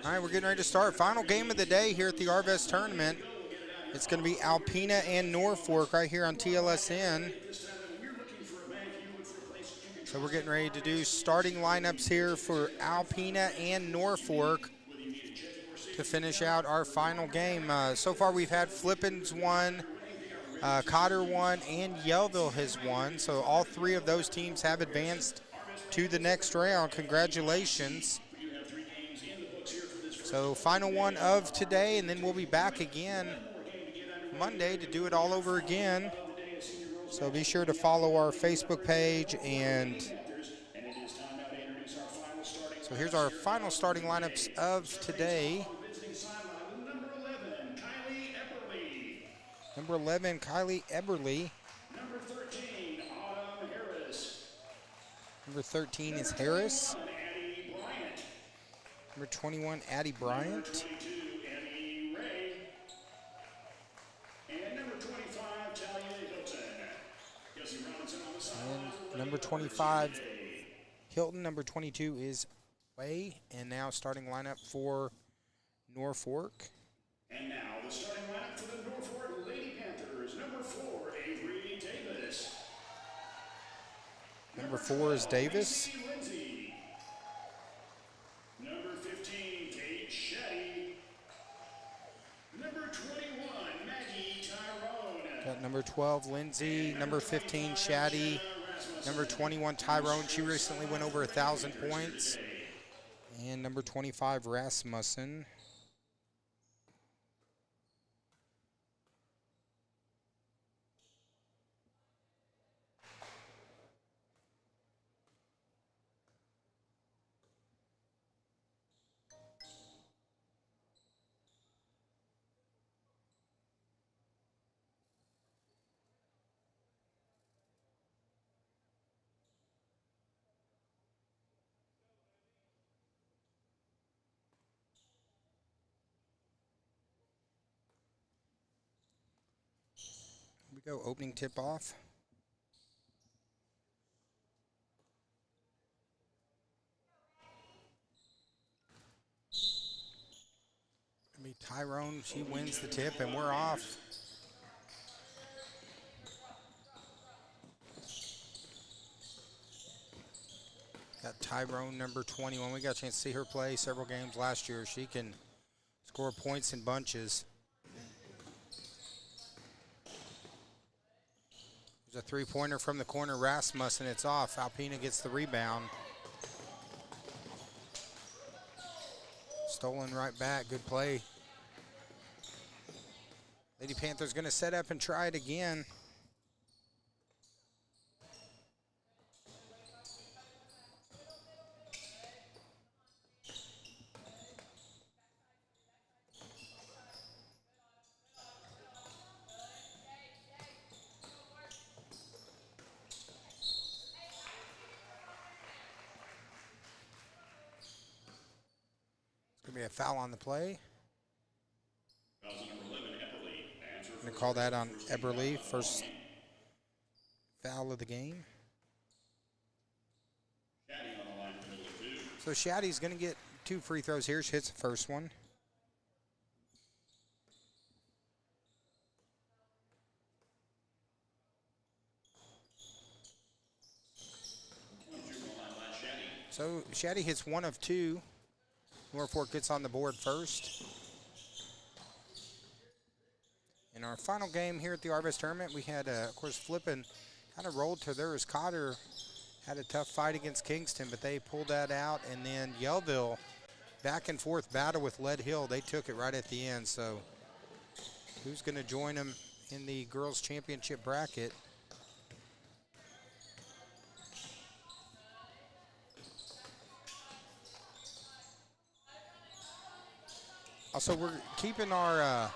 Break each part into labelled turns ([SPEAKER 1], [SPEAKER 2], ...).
[SPEAKER 1] All right, we're getting ready to start. Final game of the day here at the Arvest tournament. It's going to be Alpena and Norfork right here on TLSN. So we're getting ready to do starting lineups here for Alpena and Norfork to finish out our final game. So far we've had Flippins won, Cotter won, and Yellville has won. So all three of those teams have advanced to the next round. Congratulations. So final one of today, and then we'll be back again Monday to do it all over again. So be sure to follow our Facebook page. And so here's our final starting lineups of today. Number 11, Kylie Eberly. Number 13 is Harris. Number 21, Addie Bryant. And number 25, Hilton. Number 22 is Way. And now starting lineup for Norfork.
[SPEAKER 2] And now the starting lineup for the Norfork Lady Panthers. Number 4, Avery Davis.
[SPEAKER 1] Number 4 is Davis.
[SPEAKER 2] Number 15, Kate Shetty. Number 21, Maggie Tyrone.
[SPEAKER 1] Got number 12, Lindsay. Number 15, Shaddy. Number 21, Tyrone. She recently went over 1,000 points. And number 25, Rasmussen. Here we go, opening tip off. Gonna be Tyrone, she wins the tip, and we're off. Got Tyrone, number 21. We got a chance to see her play several games last year. She can score points in bunches. There's a three-pointer from the corner, Rasmussen. It's off. Alpena gets the rebound. Stolen right back. Good play. Lady Panthers going to set up and try it again. Be a foul on the play. I'm going to call that on Eberly. First foul of the game. So Shaddy's going to get 2 free throws here. She hits the first one. So Shaddy hits 1 of 2. Norfork gets on the board first. In our final game here at the Arvest tournament, we had, of course, Flippin kind of rolled to theirs. Cotter had a tough fight against Kingston, but they pulled that out. And then Yellville, back and forth battle with Lead Hill. They took it right at the end. So who's going to join them in the girls' championship bracket? Also, we're keeping our,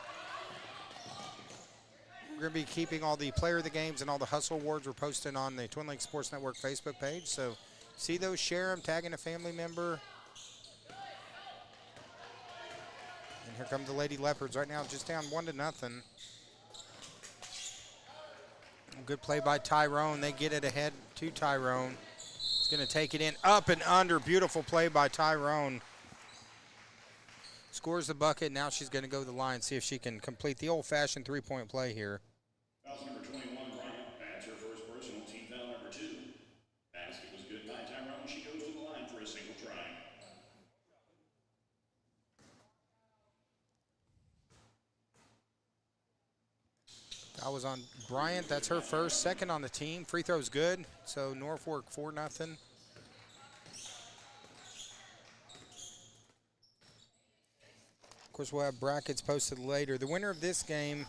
[SPEAKER 1] we're going to be keeping all the player of the games and all the hustle awards we're posting on the Twin Lakes Sports Network Facebook page. So see those, share them, tagging a family member. And here come the Lady Leopards right now, just down 1-0. Good play by Tyrone. They get it ahead to Tyrone. He's going to take it in, up and under. Beautiful play by Tyrone. Scores the bucket. Now she's going to go to the line, see if she can complete the old-fashioned three-point play here.
[SPEAKER 2] Foul number 21, Bryant. That's her first personal, team foul number 2. Basket was good by Tyrone. She goes to the line for a single try.
[SPEAKER 1] That was on Bryant. That's her first, second on the team. Free throw's good. So Norfork 4-0. Of course, we'll have brackets posted later. The winner of this game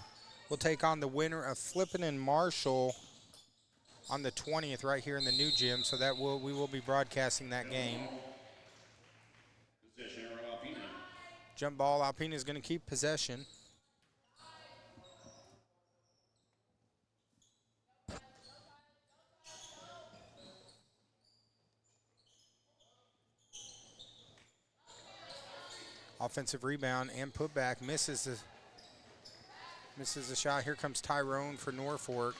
[SPEAKER 1] will take on the winner of Flippin and Marshall on the 20th right here in the new gym. So that we will be broadcasting that game.
[SPEAKER 2] Possession arrow, Alpena.
[SPEAKER 1] Jump ball. Alpena is going to keep possession. Offensive rebound and putback. Misses the shot. Here comes Tyrone for Norfork.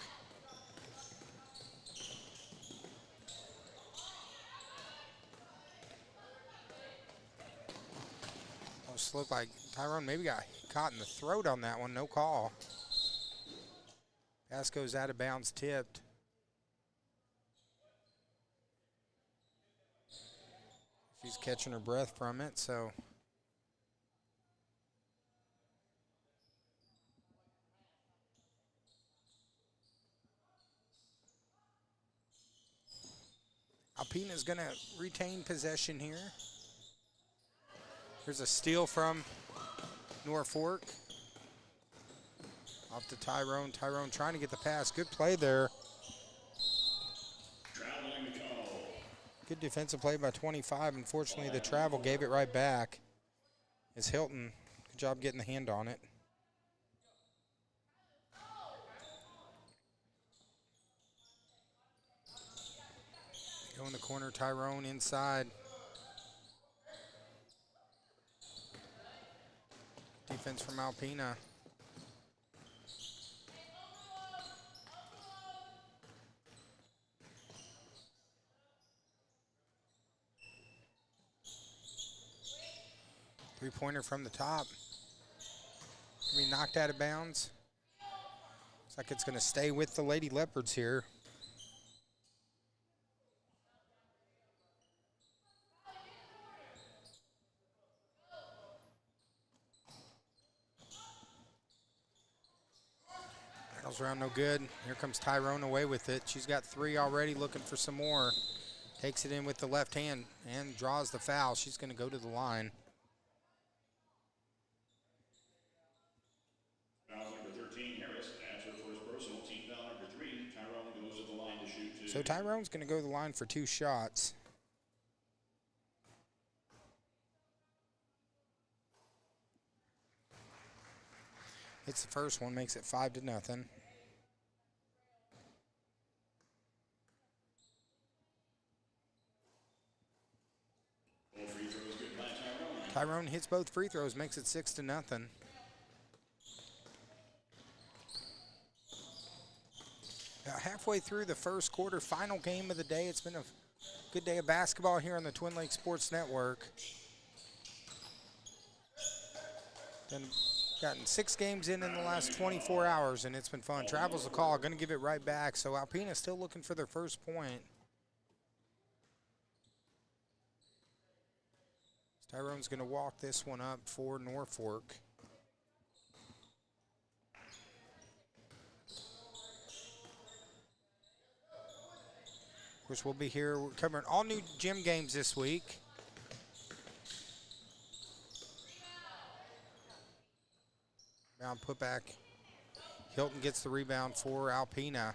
[SPEAKER 1] Almost looked like Tyrone maybe got caught in the throat on that one. No call. Pass goes out of bounds, tipped. She's catching her breath from it, so. Alpena is going to retain possession here. Here's a steal from Norfork. Off to Tyrone. Tyrone trying to get the pass. Good play there.
[SPEAKER 2] Traveling the call.
[SPEAKER 1] Good defensive play by 25. Unfortunately, the travel gave it right back. It's Hilton. Good job getting the hand on it. Go in the corner, Tyrone inside. Defense from Alpena. Three-pointer from the top. Gonna be knocked out of bounds. Looks like it's going to stay with the Lady Leopards here. Rattles around no good. Here comes Tyrone away with it. She's got 3 already, looking for some more. Takes it in with the left hand and draws the foul. She's going to go to the line.
[SPEAKER 2] Foul number 13, Harris. That's her first personal, team foul number 3. Tyrone goes to the line to shoot 2.
[SPEAKER 1] So Tyrone's going to go to the line for 2 shots. Hits the first one, makes it 5-0.
[SPEAKER 2] All free throws good by Tyrone.
[SPEAKER 1] Tyrone hits both free throws, makes it 6-0. About halfway through the first quarter, final game of the day. It's been a good day of basketball here on the Twin Lakes Sports Network. Gotten 6 games in the last 24 hours, and it's been fun. Travels the call, going to give it right back. So Alpena still looking for their first point. Tyrone's going to walk this one up for Norfork. Of course, we'll be here. We're covering all new gym games this week. Rebound put back. Hilton gets the rebound for Alpena.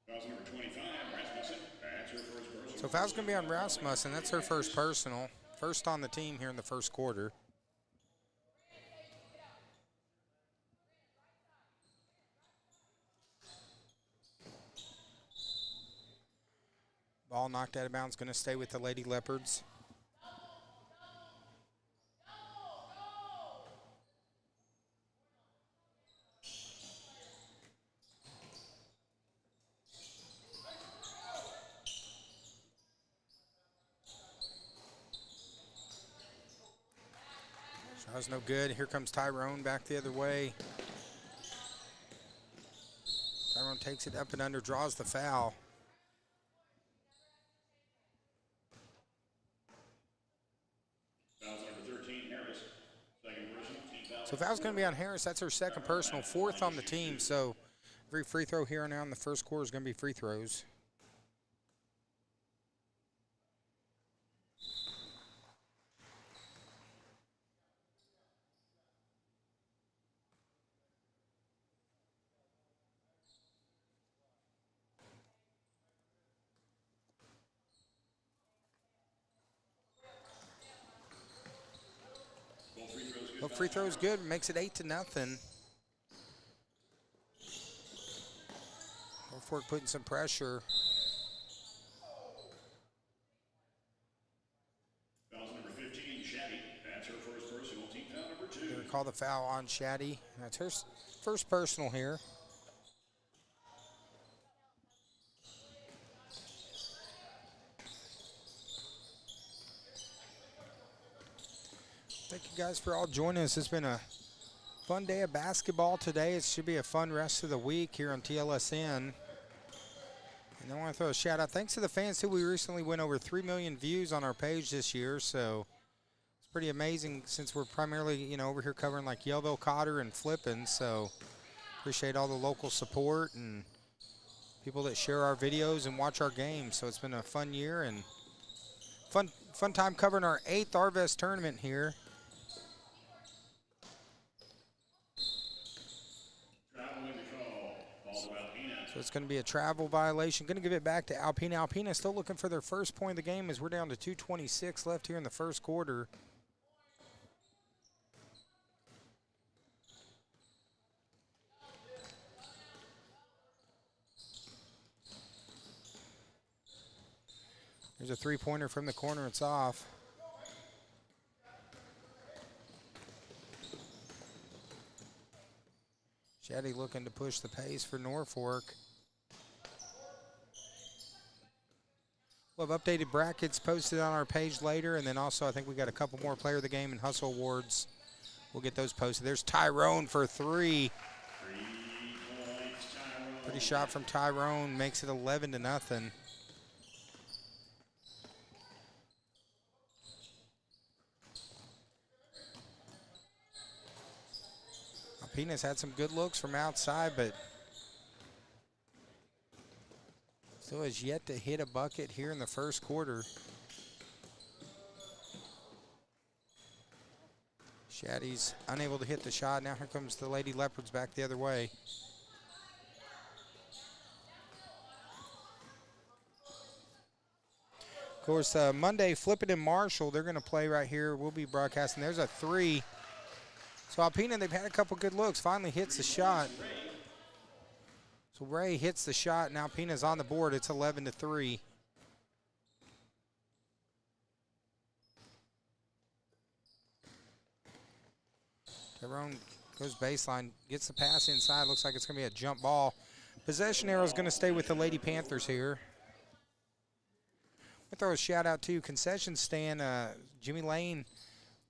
[SPEAKER 2] Foul number 25, Rasmussen. That's her first personal.
[SPEAKER 1] So foul's going to be on Rasmussen. That's her first personal. First on the team here in the first quarter. Ball knocked out of bounds, going to stay with the Lady Leopards. was no good. Here comes Tyrone back the other way. Tyrone takes it up and under, draws the foul.
[SPEAKER 2] Fouls number 13, Harris. Second personal, team foul.
[SPEAKER 1] So foul's going to be on Harris. That's her second personal, fourth on the team. So every free throw here on out in the first quarter is going to be free throws. Both free throws good, makes it 8-0. Norfork putting some pressure.
[SPEAKER 2] Foul number 15, Shaddy. That's her first personal, team foul number 2.
[SPEAKER 1] They're going to call the foul on Shaddy. That's her first personal here. Thank you guys for all joining us. It's been a fun day of basketball today. It should be a fun rest of the week here on TLSN. And I want to throw a shout out. Thanks to the fans too. We recently went over 3 million views on our page this year, so it's pretty amazing since we're primarily, over here covering like Yellville, Cotter, and Flippin. So appreciate all the local support and people that share our videos and watch our games. So it's been a fun year and fun time covering our 8th Arvest tournament here. So it's going to be a travel violation. Going to give it back to Alpena. Alpena still looking for their first point of the game as we're down to 2:26 left here in the first quarter. There's a three-pointer from the corner. It's off. Shaddy looking to push the pace for Norfork. We'll have updated brackets posted on our page later, and then also I think we got a couple more player of the game and hustle awards. We'll get those posted. There's Tyrone for 3.
[SPEAKER 2] 3 points, Tyrone.
[SPEAKER 1] Pretty shot from Tyrone, makes it 11-0. Alpena's had some good looks from outside, but still has yet to hit a bucket here in the first quarter. Shaddy's unable to hit the shot. Now here comes the Lady Leopards back the other way. Of course, Monday, Flippin and Marshall, they're going to play right here. We'll be broadcasting. There's a 3. So Alpena, they've had a couple good looks. Finally hits the shot. So Ray hits the shot, and Alpena's on the board. It's 11-3. Tyrone goes baseline, gets the pass inside. Looks like it's going to be a jump ball. Possession arrow is going to stay with the Lady Panthers here. I'll throw a shout out to concession stand, Jimmy Lane.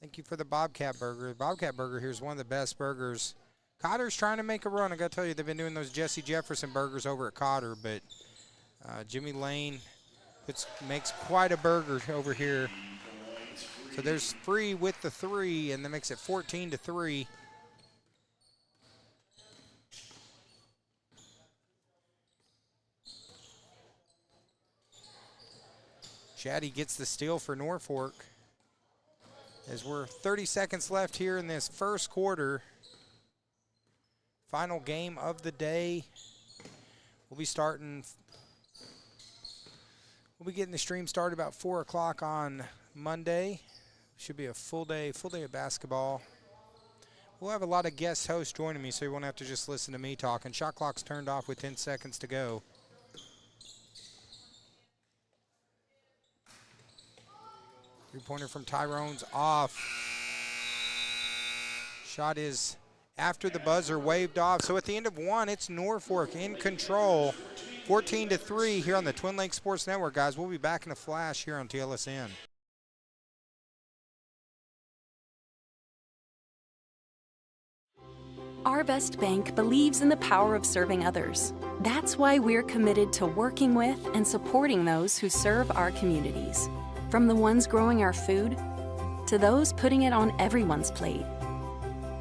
[SPEAKER 1] Thank you for the Bobcat Burger. The Bobcat Burger here is one of the best burgers. Cotter's trying to make a run. I got to tell you, they've been doing those Jesse Jefferson burgers over at Cotter, but Jimmy Lane makes quite a burger over here. So there's free with the 3, and that makes it 14-3. Shaddy gets the steal for Norfork. As we're 30 seconds left here in this first quarter. Final game of the day. We'll be getting the stream started about 4 o'clock on Monday. Should be a full day of basketball. We'll have a lot of guest hosts joining me, so you won't have to just listen to me talking. Shot clock's turned off with 10 seconds to go. Three-pointer from Tyrone's off. Shot is after the buzzer, waved off. So at the end of 1, it's Norfork in control. 14-3 here on the Twin Lakes Sports Network, guys. We'll be back in a flash here on TLSN.
[SPEAKER 3] Arvest Bank believes in the power of serving others. That's why we're committed to working with and supporting those who serve our communities. From the ones growing our food, to those putting it on everyone's plate.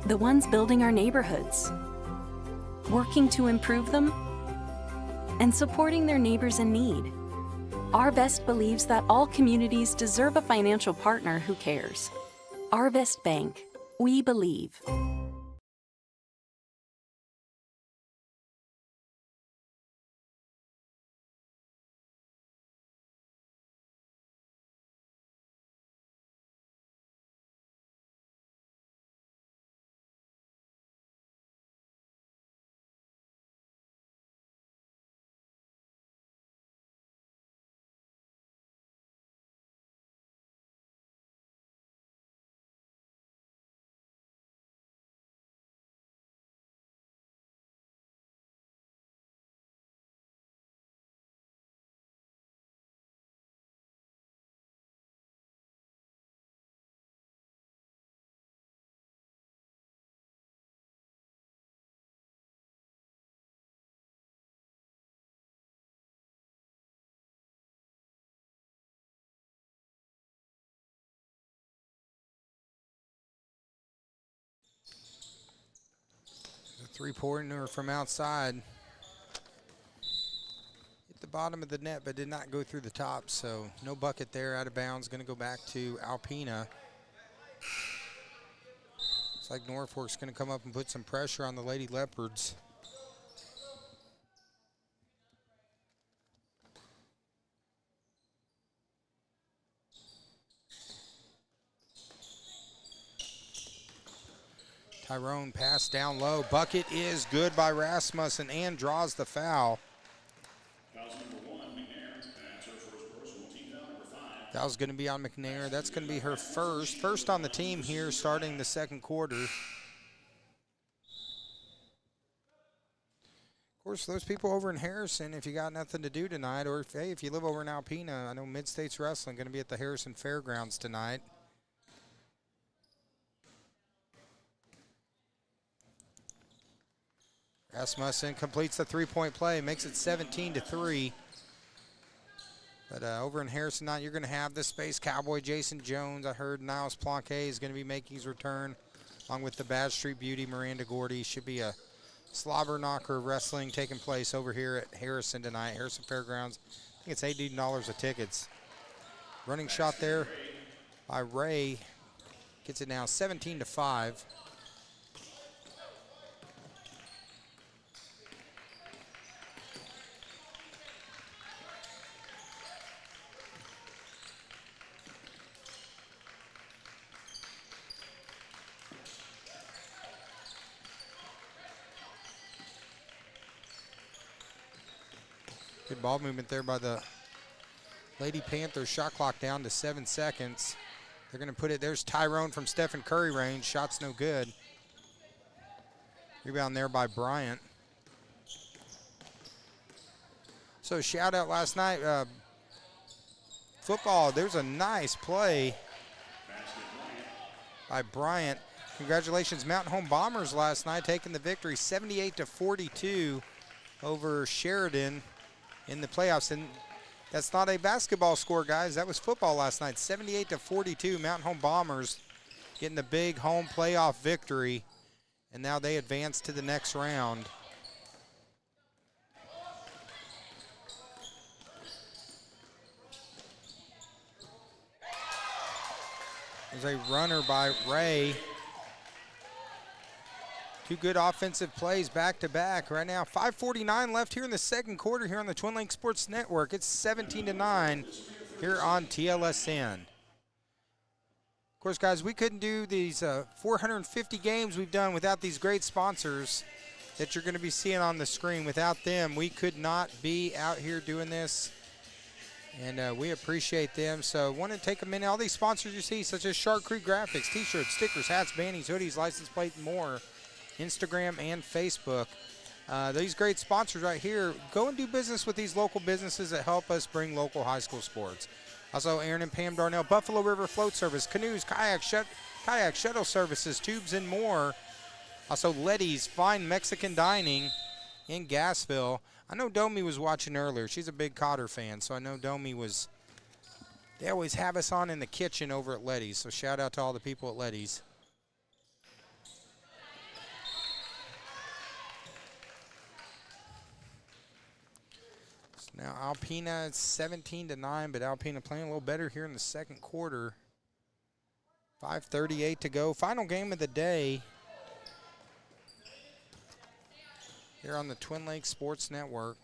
[SPEAKER 3] The ones building our neighborhoods, working to improve them, and supporting their neighbors in need. Arvest believes that all communities deserve a financial partner who cares. Arvest Bank, we believe.
[SPEAKER 1] The three-pointer from outside. Hit the bottom of the net, but did not go through the top, so no bucket there, out of bounds. Going to go back to Alpena. Looks like Norfork's going to come up and put some pressure on the Lady Leopards. Tyrone pass down low. Bucket is good by Rasmussen and draws the foul. Foul's going to be on McNair. That's going to be her first on the team here starting the second quarter. Of course, those people over in Harrison, if you got nothing to do tonight, or if you live over in Alpena, I know Mid-States Wrestling going to be at the Harrison Fairgrounds tonight. Rasmussen completes the three-point play, makes it 17-3. But over in Harrison tonight, you're going to have the Space Cowboy Jason Jones. I heard Niles Planquet is going to be making his return, along with the Bad Street Beauty Miranda Gordy. Should be a slobber knocker wrestling taking place over here at Harrison tonight, Harrison Fairgrounds. I think it's $18 of tickets. Running shot there by Ray. Gets it now 17-5. Good ball movement there by the Lady Panthers. Shot clock down to 7 seconds. They're going to put it, there's Tyrone from Stephen Curry range. Shot's no good. Rebound there by Bryant. So shout out last night. Football, there's a nice play by Bryant. Congratulations, Mountain Home Bombers last night taking the victory 78-42 over Sheridan in the playoffs. And that's not a basketball score, guys. That was football last night. 78-42, Mountain Home Bombers getting the big home playoff victory. And now they advance to the next round. There's a runner by Ray. Two good offensive plays back-to-back. Right now, 5:49 left here in the second quarter here on the Twin Lakes Sports Network. It's 17-9 here on TLSN. Of course, guys, we couldn't do these 450 games we've done without these great sponsors that you're going to be seeing on the screen. Without them, we could not be out here doing this, and we appreciate them. So want to take a minute. All these sponsors you see, such as Shark Creek Graphics, T-shirts, stickers, hats, bannies, hoodies, license plate, and more. Instagram and Facebook. These great sponsors right here, go and do business with these local businesses that help us bring local high school sports. Also, Aaron and Pam Darnell, Buffalo River Float Service, canoes, kayaks, shuttle services, tubes, and more. Also, Letty's Fine Mexican Dining in Gassville. I know Domi was watching earlier. She's a big Cotter fan, so I know Domi was. They always have us on in the kitchen over at Letty's, so shout out to all the people at Letty's. So now Alpena 17-9, but Alpena playing a little better here in the second quarter. 5:38 to go. Final game of the day here on the Twin Lakes Sports Network.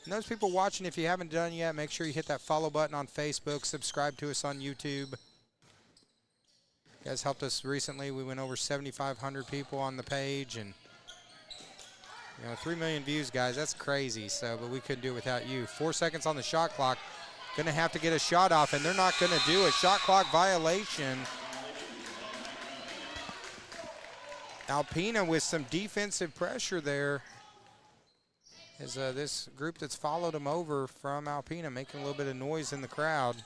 [SPEAKER 1] And those people watching, if you haven't done yet, make sure you hit that follow button on Facebook. Subscribe to us on YouTube. You guys helped us recently. We went over 7,500 people on the page. And, 3 million views, guys. That's crazy. So, but we couldn't do it without you. 4 seconds on the shot clock. Going to have to get a shot off, and they're not going to do a shot clock violation. Alpena with some defensive pressure there. As this group that's followed them over from Alpena making a little bit of noise in the crowd.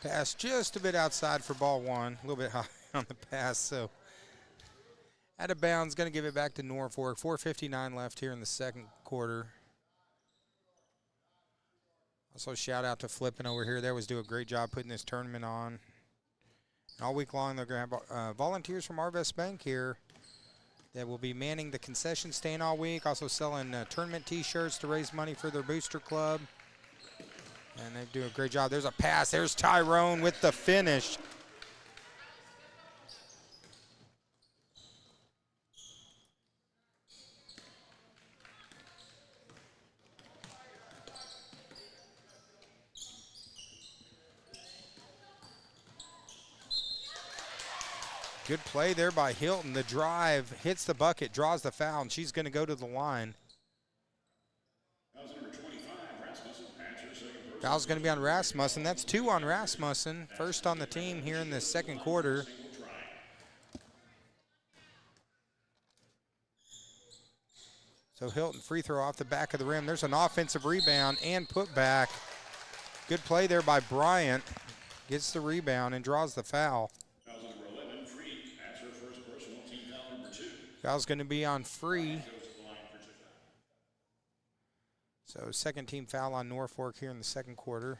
[SPEAKER 1] Pass just a bit outside for ball one. A little bit high on the pass, so out of bounds. Going to give it back to Norfork. 4:59 left here in the second quarter. Also, shout out to Flippin over here. They always do a great job putting this tournament on. And all week long, they're going to have volunteers from Arvest Bank here that will be manning the concession stand all week. Also selling tournament T-shirts to raise money for their booster club. And they do a great job. There's a pass. There's Tyrone with the finish. Good play there by Hilton. The drive hits the bucket, draws the foul, and she's going to go to the line. Foul's going to be on Rasmussen. That's 2 on Rasmussen. First on the team here in the second quarter. So Hilton free throw off the back of the rim. There's an offensive rebound and put back. Good play there by Bryant. Gets the rebound and draws the foul. Foul's going to be on Free. So second team foul on Norfork here in the second quarter.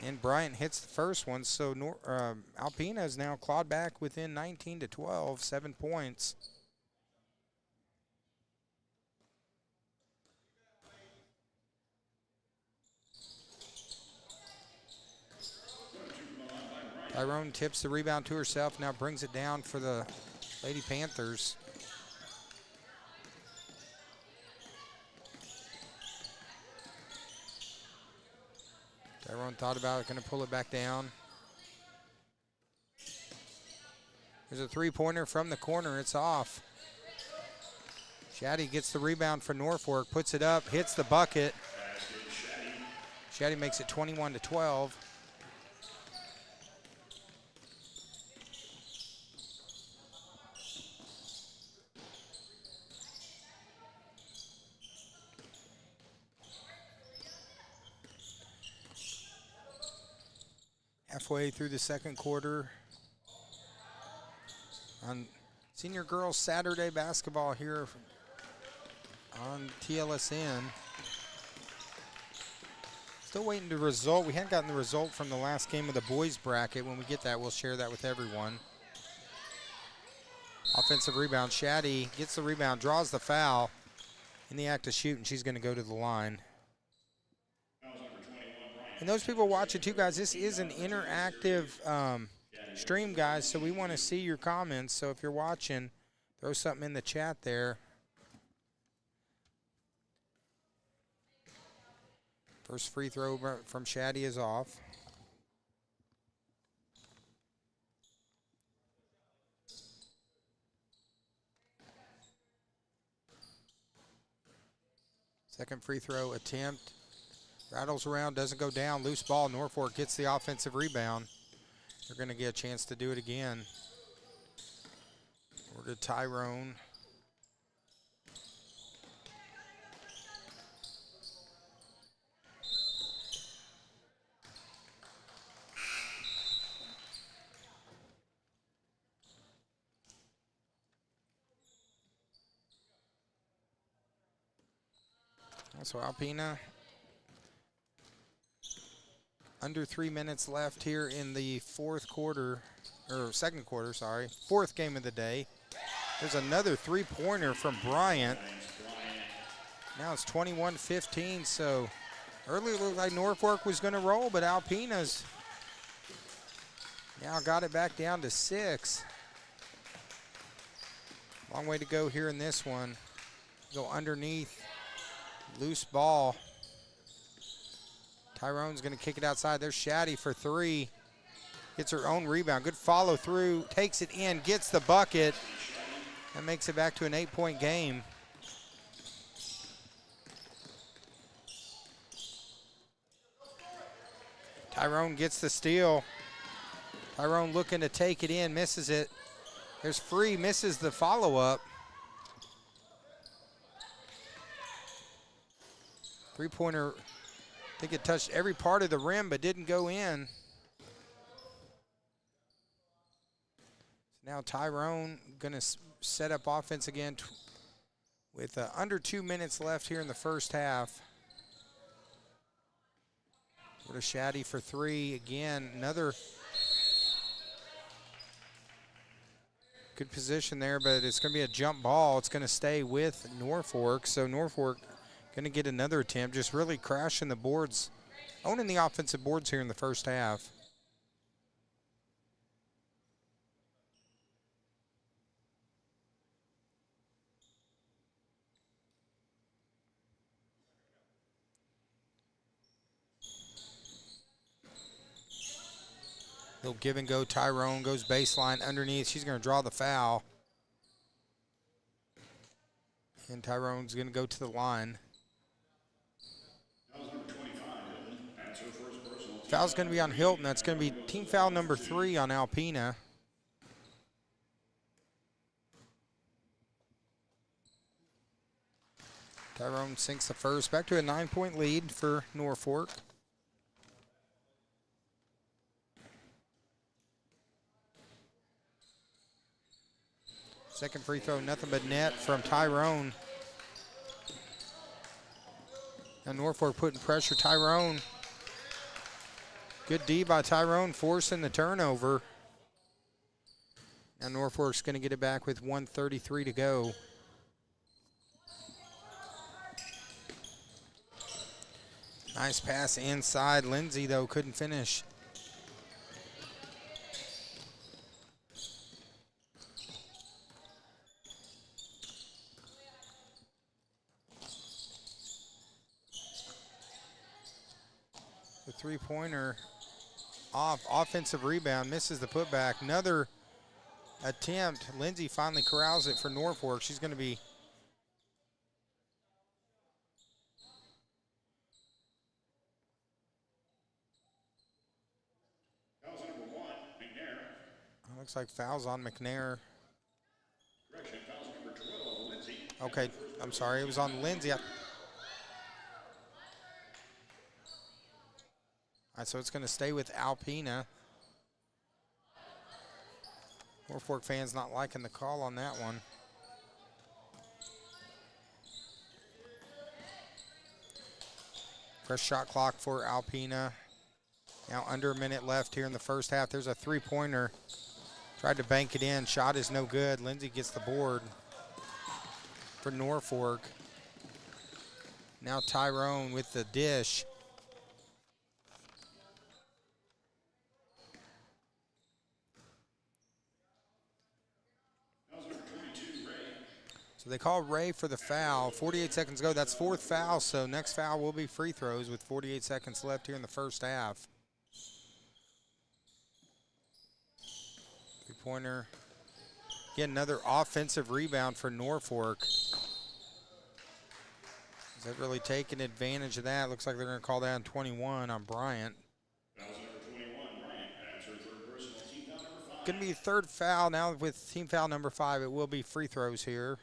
[SPEAKER 1] And Bryant hits the first one, so Alpena is now clawed back within 19-12, 7 points. Tyrone tips the rebound to herself, now brings it down for the Lady Panthers. Tyrone thought about it, going to pull it back down. There's a three-pointer from the corner, it's off. Shaddy gets the rebound for Norfork, puts it up, hits the bucket. Shaddy makes it 21-12. Halfway through the second quarter on Senior Girls Saturday basketball here on TLSN. Still waiting the result. We hadn't gotten the result from the last game of the boys bracket. When we get that, we'll share that with everyone. Offensive rebound. Shaddy gets the rebound, draws the foul. In the act of shooting, she's going to go to the line. And those people watching too, guys, this is an interactive stream, guys, so we want to see your comments. So if you're watching, throw something in the chat there. First free throw from Shaddy is off. Second free throw attempt. Rattles around, doesn't go down. Loose ball. Norfork gets the offensive rebound. They're going to get a chance to do it again. Over to Tyrone. So Alpena, under 3 minutes left here in the fourth quarter, or second quarter, sorry. Fourth game of the day. There's another three-pointer from Bryant. Now it's 21-15, so earlier it looked like Norfork was going to roll, but Alpena's now got it back down to 6. Long way to go here in this one. Go underneath, loose ball. Tyrone's going to kick it outside. There's Shaddy for 3. Gets her own rebound. Good follow through. Takes it in. Gets the bucket. That makes it back to an 8-point game. Tyrone gets the steal. Tyrone looking to take it in. Misses it. There's Free. Misses the follow-up. Three-pointer. I think it touched every part of the rim but didn't go in. Now Tyrone going to set up offense again with under 2 minutes left here in the first half. Go to Shaddy for 3 again. Another good position there, but it's going to be a jump ball. It's going to stay with Norfork. So Norfork going to get another attempt, just really crashing the boards, owning the offensive boards here in the first half. Little give and go. Tyrone goes baseline underneath. She's going to draw the foul. And Tyrone's going to go to the line. Foul's going to be on Hilton. That's going to be team foul number 3 on Alpena. Tyrone sinks the first. Back to a 9-point lead for Norfork. Second free throw, nothing but net from Tyrone. And Norfork putting pressure. Tyrone. Good D by Tyrone, forcing the turnover. And Norfork's going to get it back with 1:33 to go. Nice pass inside. Lindsay, though, couldn't finish. The three-pointer off. Offensive rebound. Misses the putback. Another attempt. Lindsay finally corrals it for Norfork. She's going to be looks like fouls on McNair. Okay, I'm sorry. It was on Lindsay. All right, so it's going to stay with Alpena. Norfork fans not liking the call on that one. Fresh shot clock for Alpena. Now under a minute left here in the first half. There's a three-pointer. Tried to bank it in. Shot is no good. Lindsay gets the board for Norfork. Now Tyrone with the dish. So they call Ray for the foul. 48 seconds ago. That's fourth foul, so next foul will be free throws with 48 seconds left here in the first half. Three-pointer. Again, another offensive rebound for Norfork. Is that really taking advantage of that? Looks like they're going to call down 21 on Bryant. Going to be third foul now with team foul number 5. It will be free throws here.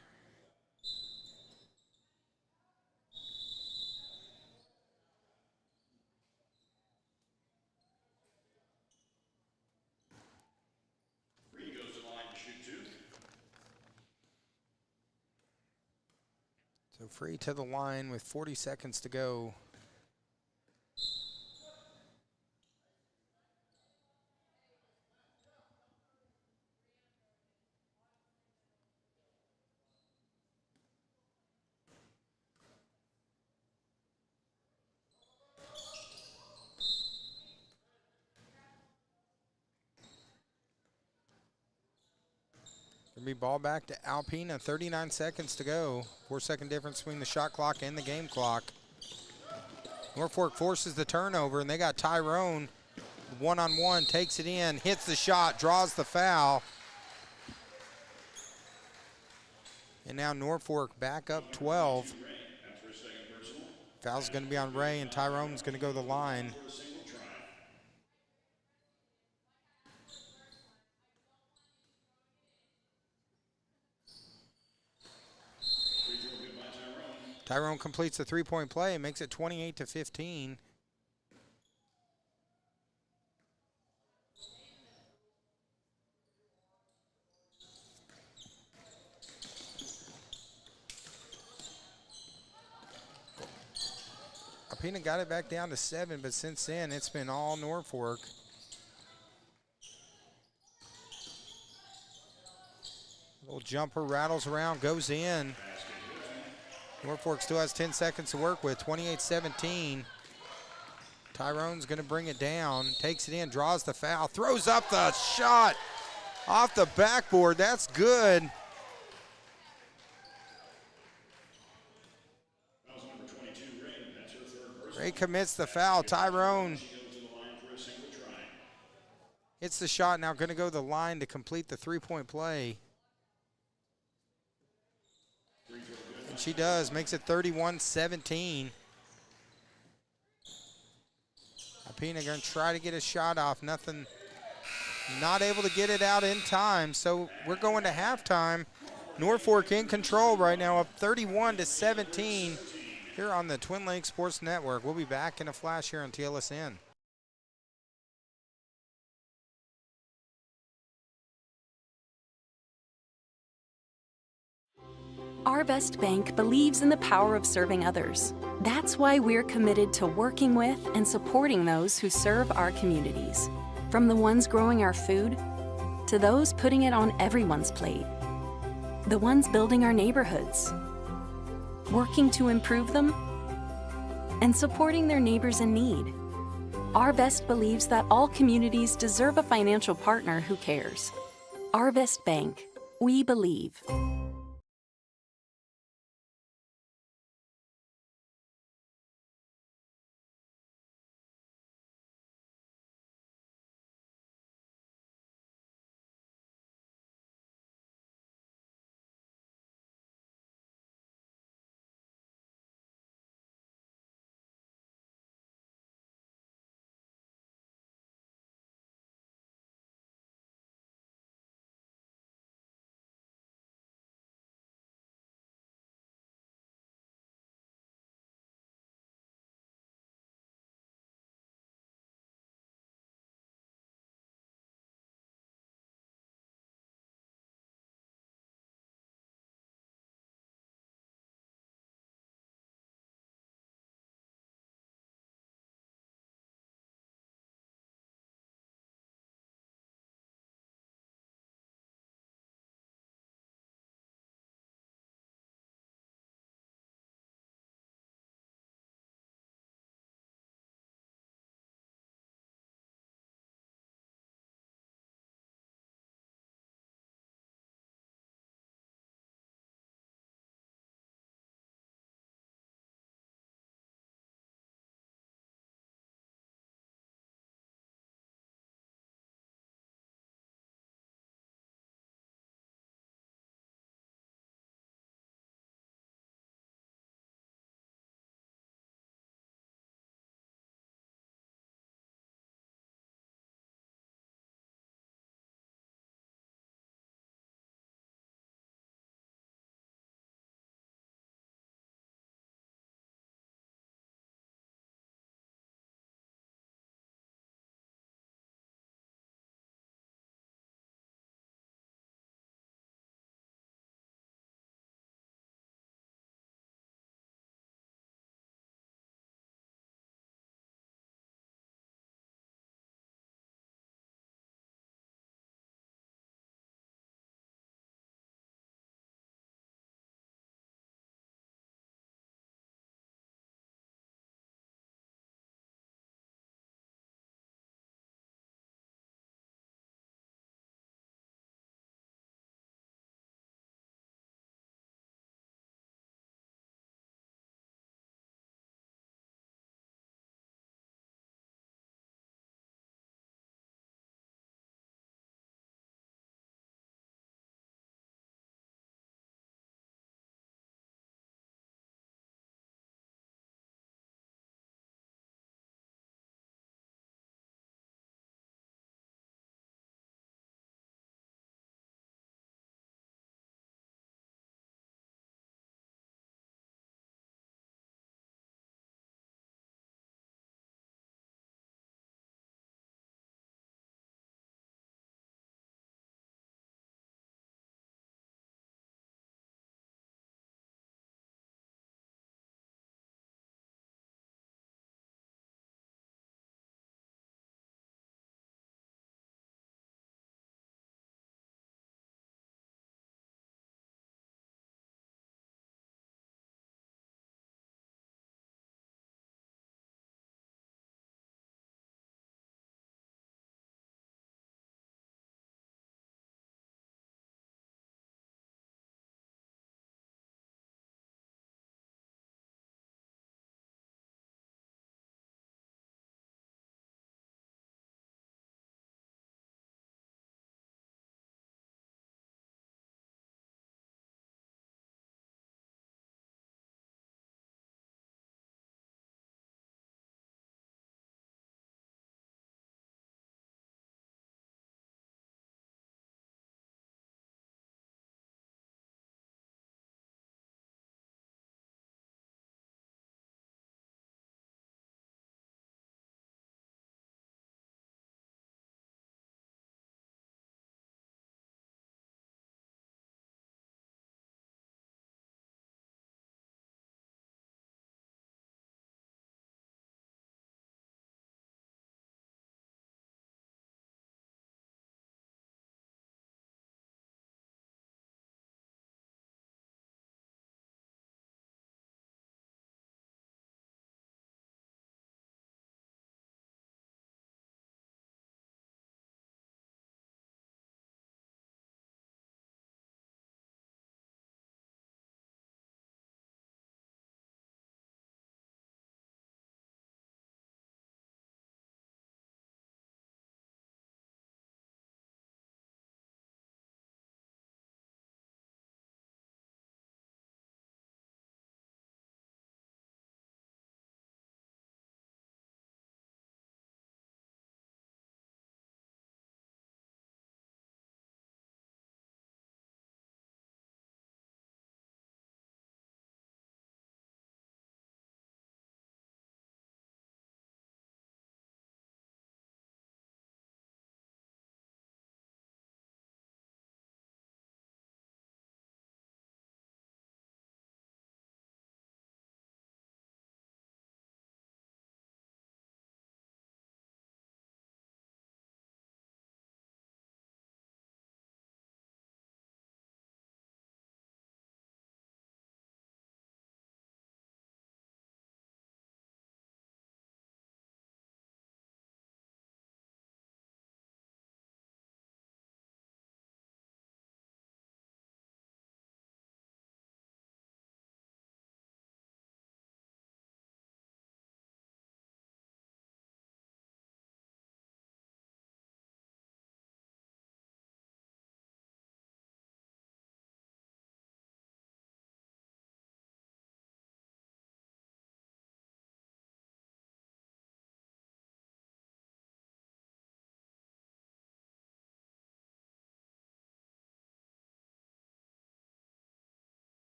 [SPEAKER 1] So Free to the line with 40 seconds to go. Gonna be ball back to Alpena, 39 seconds to go. 4-second difference between the shot clock and the game clock. Norfork forces the turnover, and they got Tyrone one-on-one, takes it in, hits the shot, draws the foul. And now Norfork back up 12. Foul's gonna be on Ray, and Tyrone's gonna go to the line. Tyrone completes the three-point play and makes it 28-15. Alpena got it back down to 7, but since then it's been all Norfork. Little jumper rattles around, goes in. Norfork still has 10 seconds to work with, 28-17. Tyrone's gonna bring it down, takes it in, draws the foul, throws up the shot off the backboard. That's good. Ray commits the foul. Tyrone hits the shot, now gonna go to the line to complete the three-point play. And she does, makes it 31-17. Alpena gonna try to get a shot off, nothing, not able to get it out in time. So we're going to halftime. Norfork in control right now, up 31-17 here on the Twin Lakes Sports Network. We'll be back in a flash here on TLSN.
[SPEAKER 3] Arvest Bank believes in the power of serving others. That's why we're committed to working with and supporting those who serve our communities. From the ones growing our food, to those putting it on everyone's plate. The ones building our neighborhoods, working to improve them, and supporting their neighbors in need. Arvest believes that all communities deserve a financial partner who cares. Arvest Bank, we believe.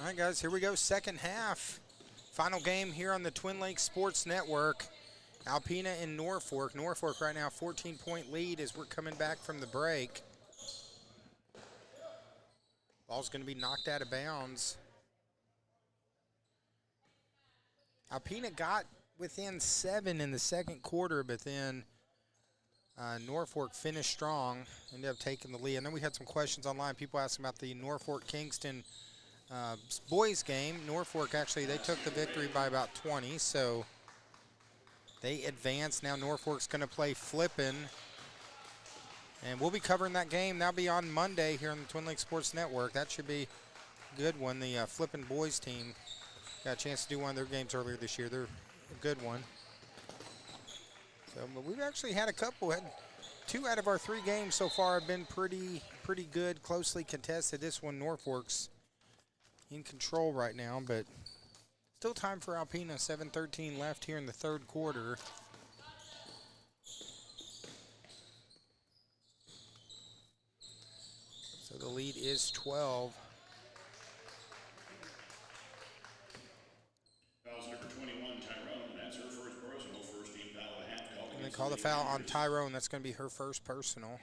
[SPEAKER 1] right, guys, here we go. Second half. Final game here on the Twin Lakes Sports Network. Alpena and Norfork. Norfork right now 14-point lead as we're coming back from the break. Ball's going to be knocked out of bounds. Alpena got within 7 in the second quarter, but then Norfork finished strong, ended up taking the lead. And then we had some questions online. People asking about the Norfolk-Kingston boys game. Norfolk actually, they took the victory by about 20, so they advanced. Now Norfolk's going to play Flippin, and we'll be covering that game. That'll be on Monday here on the Twin Lakes Sports Network. That should be a good one. The Flippin boys team got a chance to do one of their games earlier this year. They're a good one. So, but we've actually had a couple. Had 2 out of our 3 games so far have been pretty good, closely contested. This one, Norfolk's in control right now, but still time for Alpena. 7:13 left here in the third quarter. So the lead is 12.
[SPEAKER 2] Fouls number 21, Tyrone. That's her first personal, first team foul of the half.
[SPEAKER 1] And they call the foul on Tyrone. That's going to be her first personal.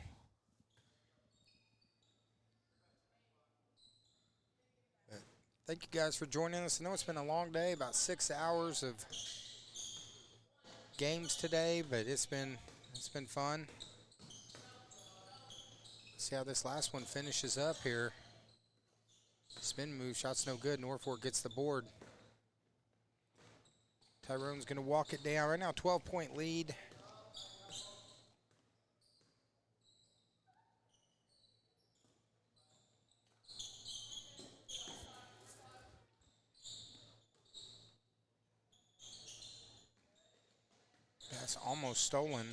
[SPEAKER 1] But thank you guys for joining us. I know it's been a long day, about 6 hours of games today, but it's been fun. See how this last one finishes up here. Spin move, shot's no good. Norfolk gets the board. Tyrone's going to walk it down. Right now, 12-point lead. That's almost stolen.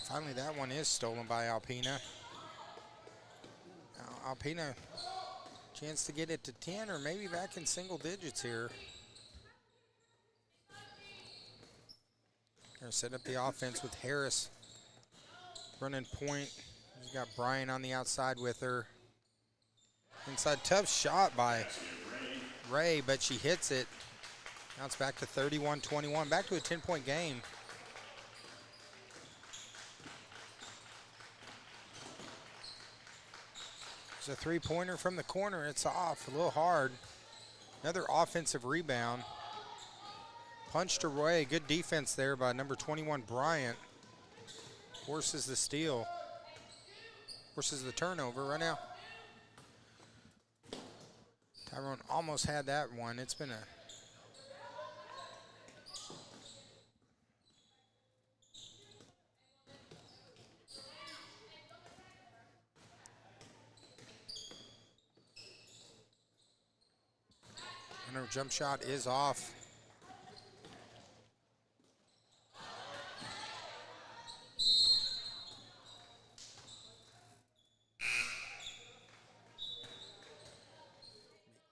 [SPEAKER 1] Finally, that one is stolen by Alpena. Now, Alpena, chance to get it to 10 or maybe back in single digits here. Gonna set up the offense with Harris running point. She's got Brian on the outside with her. Inside, tough shot by Ray, but she hits it. Now it's back to 31-21, back to a 10-point game. A three-pointer from the corner. It's off, a little hard. Another offensive rebound. Punched away. Good defense there by number 21, Bryant. Forces the steal. Forces the turnover right now. Tyrone almost had that one. It's been a and her jump shot is off.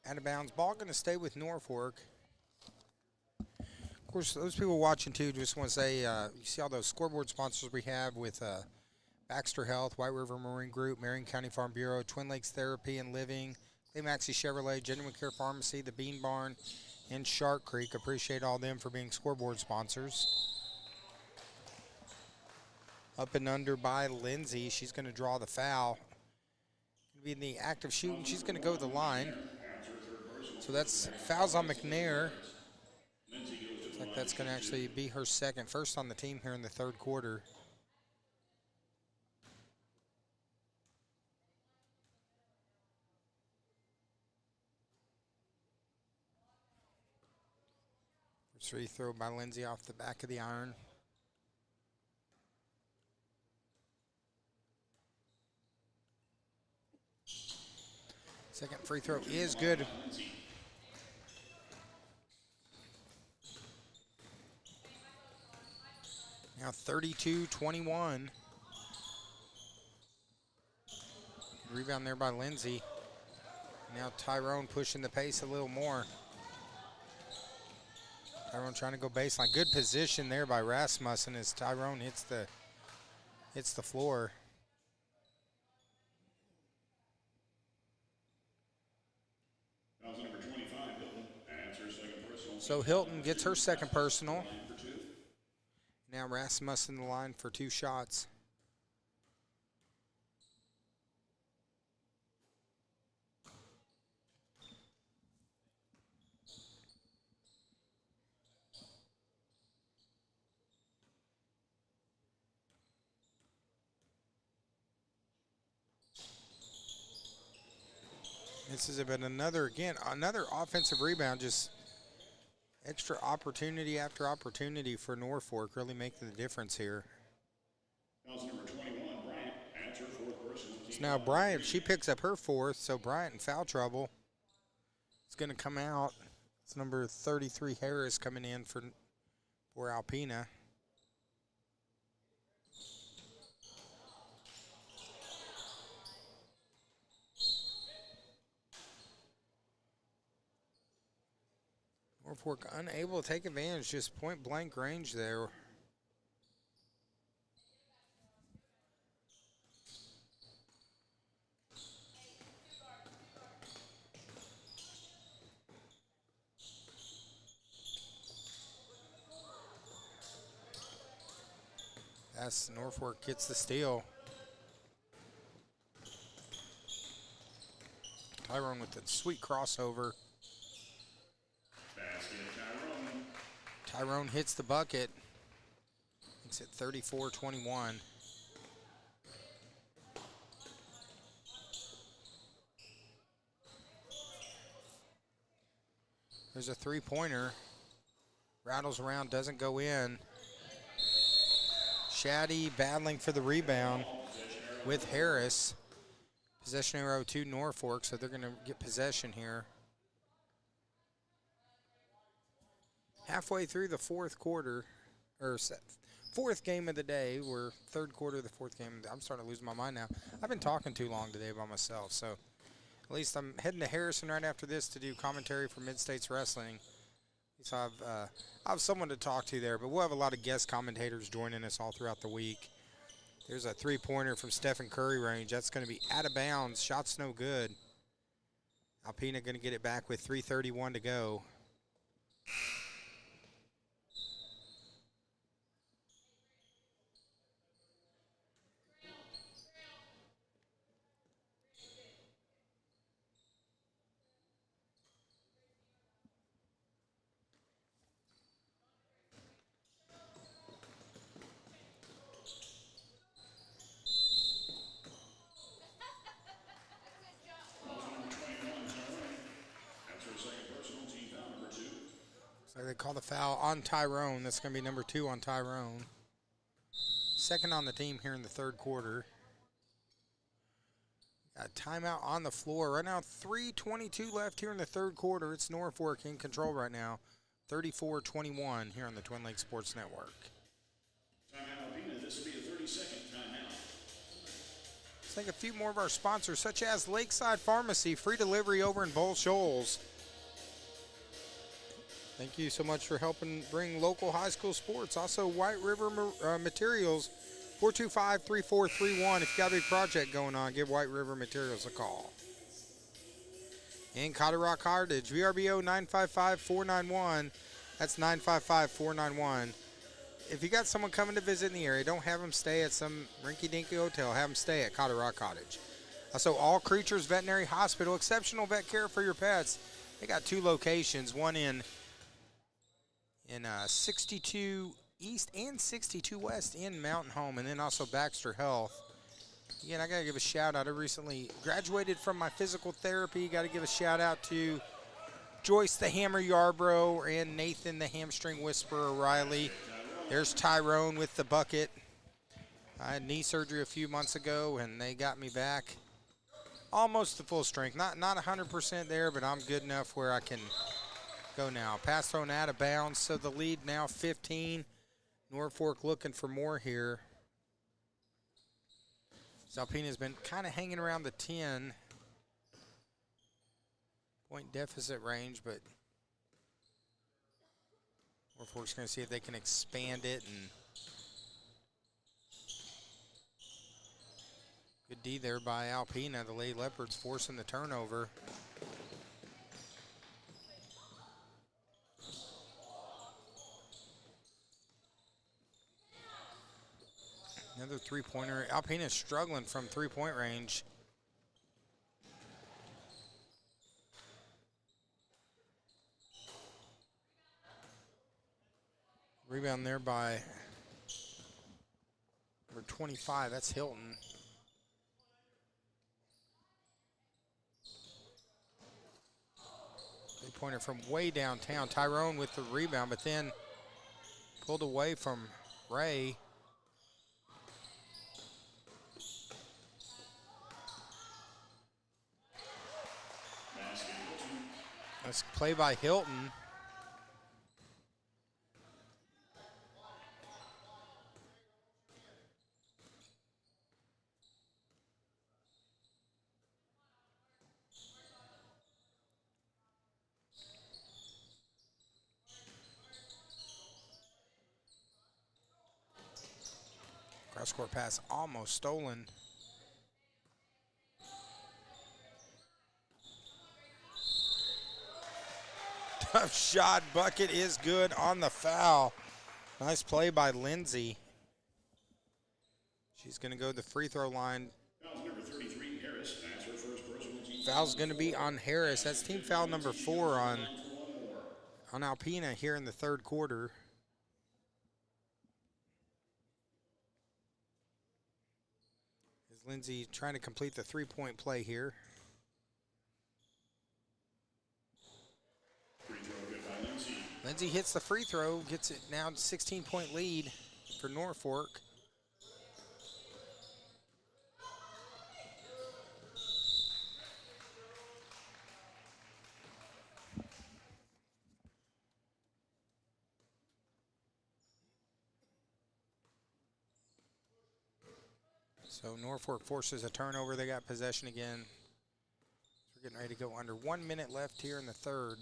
[SPEAKER 1] Out of bounds. Ball going to stay with Norfolk. Of course, those people watching too just want to say, you see all those scoreboard sponsors we have with Baxter Health, White River Marine Group, Marion County Farm Bureau, Twin Lakes Therapy and Living, Maxi Chevrolet, Genuine Care Pharmacy, the Bean Barn, and Shark Creek. Appreciate all them for being scoreboard sponsors. Up and under by Lindsay. She's going to draw the foul. Be in the act of shooting. She's going to go to the line. So that's fouls on McNair. Looks like that's going to actually be her second. First on the team here in the third quarter. Free throw by Lindsay off the back of the iron. Second free throw is good. Now 32-21. Rebound there by Lindsay. Now Tyrone pushing the pace a little more. Tyrone trying to go baseline. Good position there by Rasmussen as Tyrone hits the floor. So Hilton gets her second personal. Now Rasmussen in the line for 2 shots. This has been another offensive rebound, just extra opportunity after opportunity for Norfolk, really making the difference here.
[SPEAKER 2] Number 21, Bryant, adds her 4th personal.
[SPEAKER 1] So now Bryant, she picks up her 4th, so Bryant in foul trouble. It's going to come out. It's number 33, Harris, coming in for Alpena. Norfolk unable to take advantage, just point blank range there. That's Norfolk gets the steal. Tyrone with the sweet crossover.
[SPEAKER 2] Basket, Tyrone.
[SPEAKER 1] Tyrone hits the bucket. Makes it 34-21. There's a 3-pointer. Rattles around, doesn't go in. Shaddy battling for the rebound with Harris. Possession arrow to Norfolk, so they're going to get possession here. Halfway through the 4th quarter, or 4th game of the day. We're 3rd quarter of the 4th game. I'm starting to lose my mind now. I've been talking too long today by myself, so at least I'm heading to Harrison right after this to do commentary for Mid-States Wrestling. So I have someone to talk to there, but we'll have a lot of guest commentators joining us all throughout the week. There's a 3-pointer from Stephen Curry range. That's going to be out of bounds. Shot's no good. Alpena going to get it back with 3:31 to go. So they call the foul on Tyrone. That's going to be number 2 on Tyrone. Second on the team here in the 3rd quarter. Got a timeout on the floor. Right now, 3:22 left here in the 3rd quarter. It's Norfolk in control right now. 34-21 here on the Twin Lakes Sports Network.
[SPEAKER 2] Timeout, Alpena. This will be a 30-second timeout.
[SPEAKER 1] Let's thank a few more of our sponsors, such as Lakeside Pharmacy, free delivery over in Bull Shoals. Thank you so much for helping bring local high school sports. Also, White River Materials, 425-3431. If you got a big project going on, give White River Materials a call. And Cotterock Heritage, VRBO 955-491. That's 955-491. If you got someone coming to visit in the area, don't have them stay at some rinky-dinky hotel. Have them stay at Cotterock Cottage. Also, All Creatures Veterinary Hospital, exceptional vet care for your pets. They got 2 locations, one in 62 East and 62 West in Mountain Home, and then also Baxter Health. Again, I got to give a shout out. I recently graduated from my physical therapy. Got to give a shout out to Joyce the Hammer Yarbrough and Nathan the Hamstring Whisperer Riley. There's Tyrone with the bucket. I had knee surgery a few months ago, and they got me back almost to full strength. Not 100% there, but I'm good enough where I can go now. Pass thrown out of bounds, so the lead now 15. Norfolk looking for more here. Alpena's been kind of hanging around the 10-point deficit range, but Norfolk's going to see if they can expand it. And good D there by Alpena. The Lady Leopards forcing the turnover. Another three-pointer. Alpena is struggling from three-point range. Rebound there by number 25. That's Hilton. Three-pointer from way downtown. Tyrone with the rebound, but then pulled away from Ray. Nice play by Hilton. Cross-court pass almost stolen. Tough shot. Bucket is good on the foul. Nice play by Lindsay. She's going to go to the free throw line.
[SPEAKER 2] Number 33, Harris. That's her first personal team.
[SPEAKER 1] Foul's going to be on Harris. That's team foul number 4 on Alpena here in the third quarter. Is Lindsay trying to complete the three-point play here?
[SPEAKER 2] Free throw good by Lindsay.
[SPEAKER 1] Lindsay hits the free throw, gets it now 16-point lead for Norfork. So Norfolk forces a turnover. They got possession again. We're getting ready to go under 1 minute left here in the third.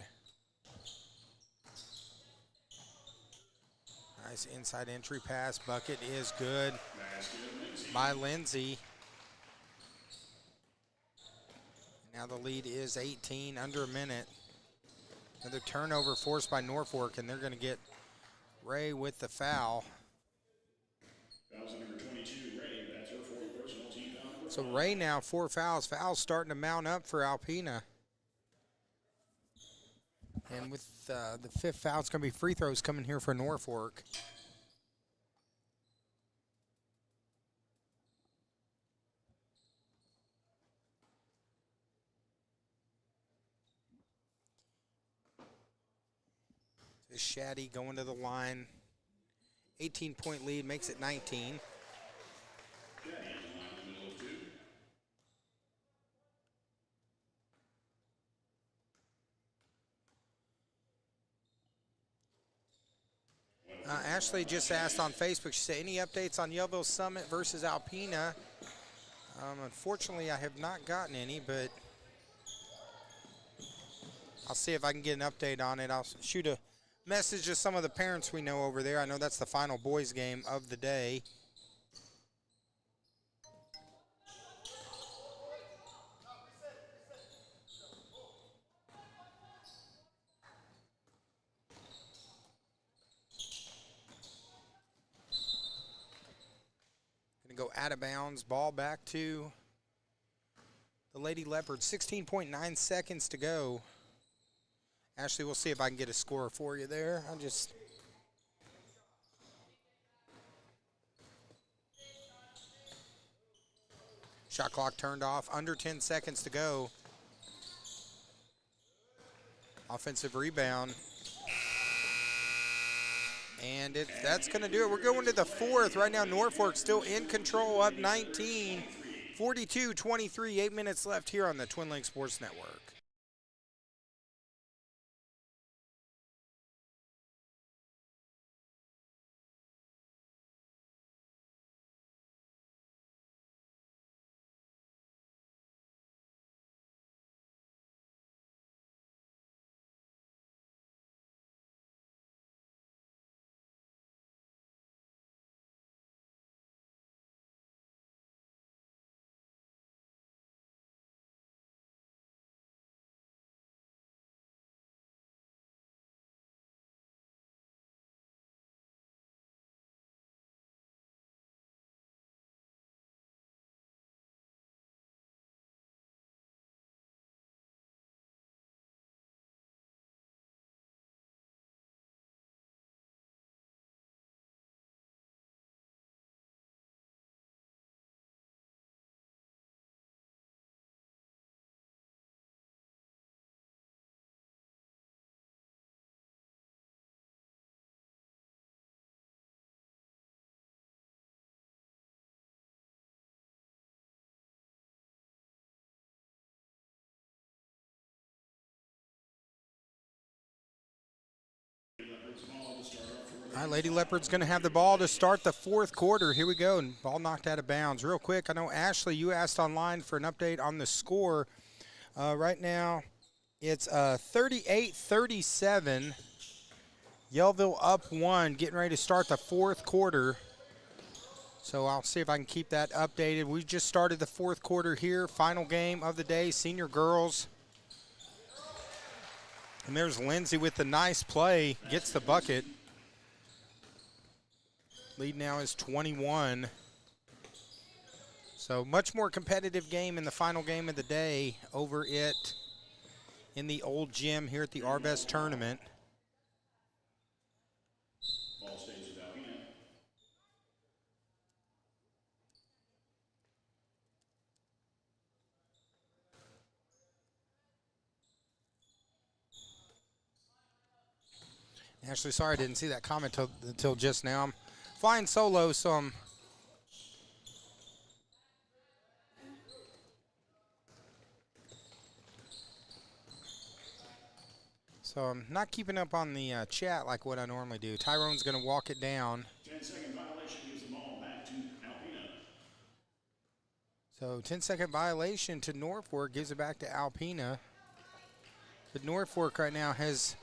[SPEAKER 1] Nice inside entry pass. Bucket is good by Lindsay. Now the lead is 18, under a minute. Another turnover forced by Norfolk, and they're going to get Ray with the foul.
[SPEAKER 2] Fouls number 22, Ray. That's her fourth personal team foul.
[SPEAKER 1] So Ray now 4 fouls. Fouls starting to mount up for Alpena. And with the 5th foul, it's going to be free throws coming here for Norfolk. Shaddy going to the line. 18-point lead makes it 19. Ashley just asked on Facebook, she said, any updates on Yellville Summit versus Alpena? Unfortunately, I have not gotten any, but I'll see if I can get an update on it. I'll shoot a message to some of the parents we know over there. I know that's the final boys game of the day. Gonna go out of bounds, ball back to the Lady Leopards. 16.9 seconds to go. Ashley, we'll see if I can get a score for you there. I'll just... Shot clock turned off. Under 10 seconds to go. Offensive rebound. And that's going to do it. We're going to the fourth. Right now, Norfolk still in control, up 19. 42-23, 8 minutes left here on the Twin Lakes Sports Network. All right, Lady Leopard's going to have the ball to start the fourth quarter. Here we go, and ball knocked out of bounds. Real quick, I know, Ashley, you asked online for an update on the score. Right now, it's 38-37. Yellville up 1, getting ready to start the fourth quarter. So I'll see if I can keep that updated. We just started the fourth quarter here. Final game of the day, senior girls. And there's Lindsay with the nice play, gets the bucket. Lead now is 21. So much more competitive game in the final game of the day over it in the old gym here at the Arvest tournament.
[SPEAKER 2] Ball stays with Alpena.
[SPEAKER 1] Actually, sorry I didn't see that comment until just now. I'm flying solo, so I'm not keeping up on the chat like what I normally do. Tyrone's going to walk it down.
[SPEAKER 2] 10-second violation gives the ball back to Alpena.
[SPEAKER 1] So 10-second violation to Norfork, gives it back to Alpena. But Norfork right now has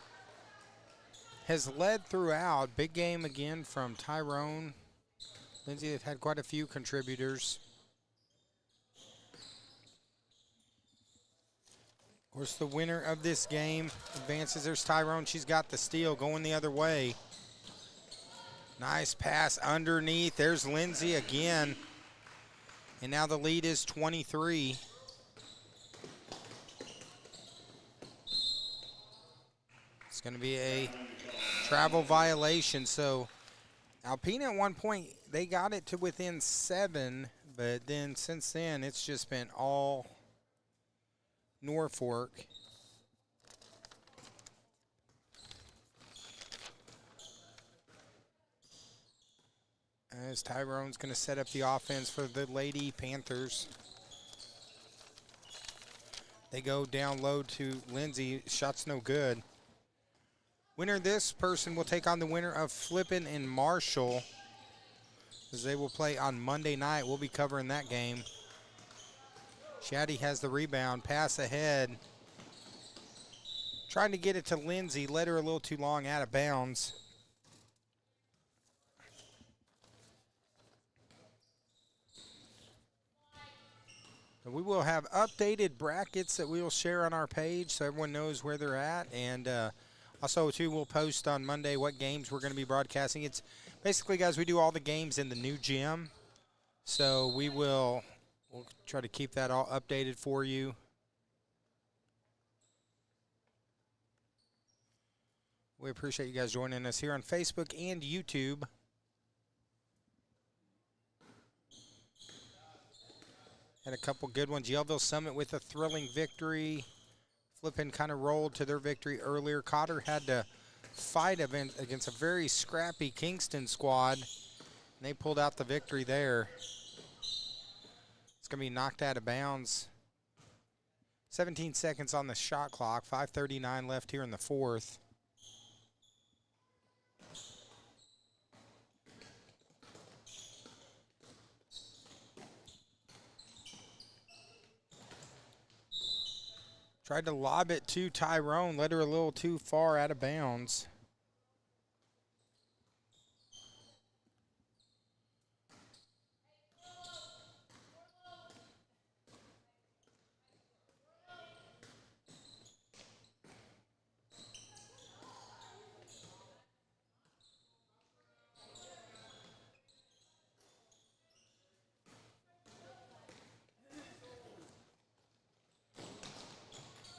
[SPEAKER 1] led throughout. Big game again from Tyrone. Lindsay, they've had quite a few contributors. Of course, the winner of this game advances. There's Tyrone. She's got the steal going the other way. Nice pass underneath. There's Lindsay again. And now the lead is 23. It's going to be a travel violation. So Alpena at one point, they got it to within 7, but then since then, it's just been all Norfork. As Tyrone's going to set up the offense for the Lady Panthers. They go down low to Lindsay. Shot's no good. Winner of this person will take on the winner of Flippin and Marshall, as they will play on Monday night. We'll be covering that game. Shaddy has the rebound. Pass ahead. Trying to get it to Lindsay. Led her a little too long, out of bounds. We will have updated brackets that we will share on our page so everyone knows where they're at. And also, too, we'll post on Monday what games we're going to be broadcasting. It's basically, guys, we do all the games in the new gym. So we'll try to keep that all updated for you. We appreciate you guys joining us here on Facebook and YouTube. Had a couple good ones. Yellville Summit with a thrilling victory. Flippin kind of rolled to their victory earlier. Cotter had to fight against a very scrappy Kingston squad, and they pulled out the victory there. It's going to be knocked out of bounds. 17 seconds on the shot clock. 5:39 left here in the fourth. Tried to lob it to Tyrone, led her a little too far out of bounds.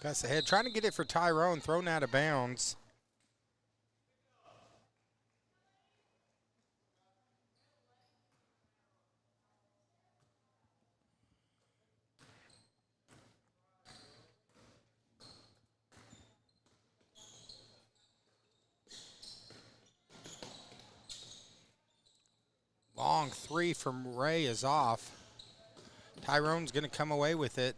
[SPEAKER 1] Pass ahead, trying to get it for Tyrone, thrown out of bounds. Long three from Ray is off. Tyrone's going to come away with it.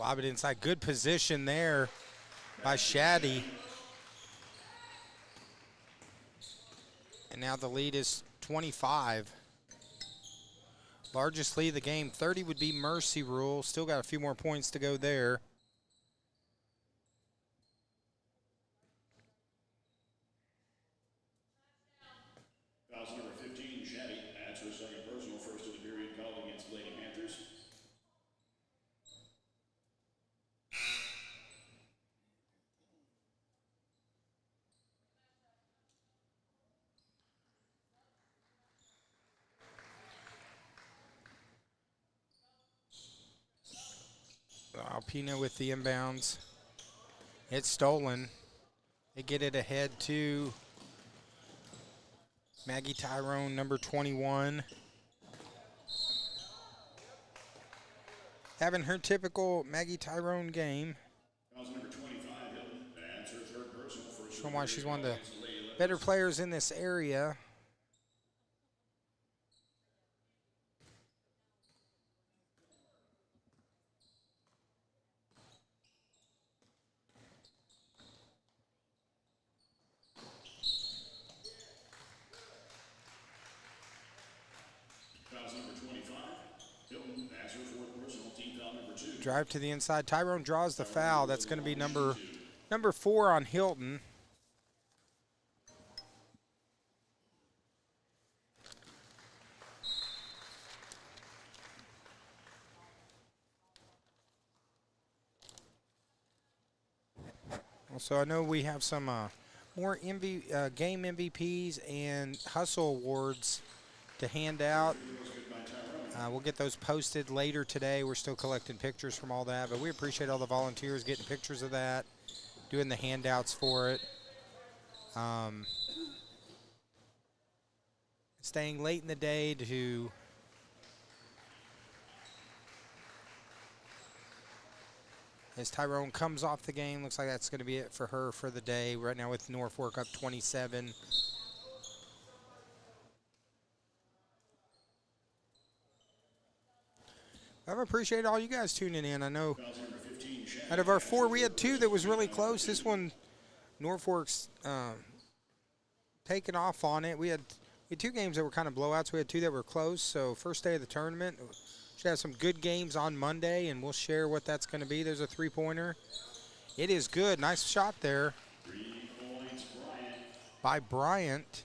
[SPEAKER 1] Lob it inside. Good position there by Shaddy. And now the lead is 25. Largest lead of the game. 30 would be Mercy Rule. Still got a few more points to go there.
[SPEAKER 2] Foul number 15, Shaddy adds her second personal, first of the period, called against Lady Panthers.
[SPEAKER 1] Alpena with the inbounds. It's stolen. They get it ahead to Maggie Tyrone, number 21. Having her typical Maggie Tyrone game.
[SPEAKER 2] Foul number 25, Hilton adds her third personal, first
[SPEAKER 1] Showing why she's one of the better players in this area. Drive to the inside. Tyrone draws the foul. That's going to be number 4 on Hilton. Also, I know we have some more game MVPs and hustle awards to hand out. We'll get those posted later today. We're still collecting pictures from all that, but we appreciate all the volunteers getting pictures of that, doing the handouts for it. Staying late in the day to as Tyrone comes off the game. Looks like that's going to be it for her for the day. Right now with Norfork up 27. I appreciate all you guys tuning in. I know out of our 4, we had 2 that was really close. This one, Norfork's taken off on it. We had 2 games that were kind of blowouts. We had 2 that were close. So first day of the tournament, should have some good games on Monday, and we'll share what that's going to be. There's a 3-pointer. It is good. Nice shot there
[SPEAKER 2] 3 points, Bryant.
[SPEAKER 1] by Bryant.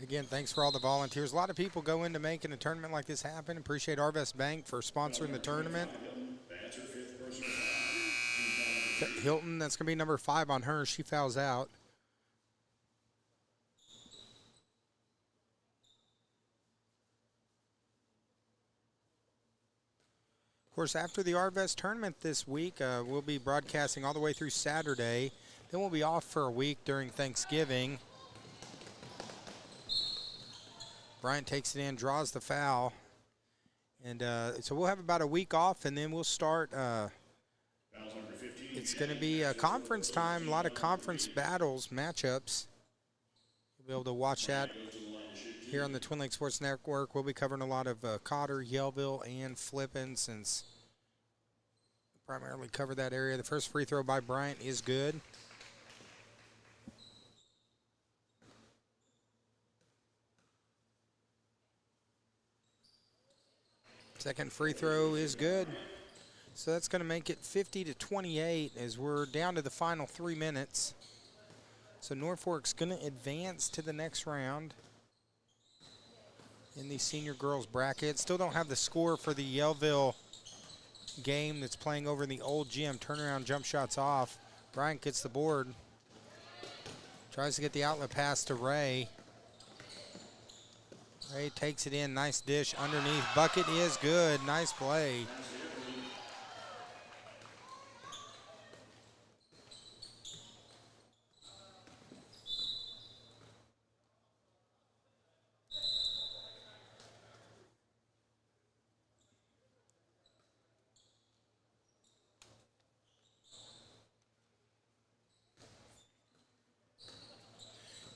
[SPEAKER 1] Again, thanks for all the volunteers. A lot of people go into making a tournament like this happen. Appreciate Arvest Bank for sponsoring the tournament. Hilton, that's going to be number 5 on her. She fouls out. Of course, after the Arvest tournament this week, we'll be broadcasting all the way through Saturday. Then we'll be off for a week during Thanksgiving. Bryant takes it in, draws the foul. And so we'll have about a week off, and then we'll start. It's going to be a conference time, a lot of conference battles, matchups. You'll be able to watch that here on the Twin Lakes Sports Network. We'll be covering a lot of Cotter, Yellville, and Flippin, since we primarily cover that area. The first free throw by Bryant is good. Second free throw is good. So that's going to make it 50-28 as we're down to the final 3 minutes. So Norfork's going to advance to the next round in the senior girls bracket. Still don't have the score for the Yellville game that's playing over in the old gym. Turnaround jump shots off. Bryant gets the board. Tries to get the outlet pass to Ray. Ray takes it in. Nice dish underneath. Bucket is good. Nice play.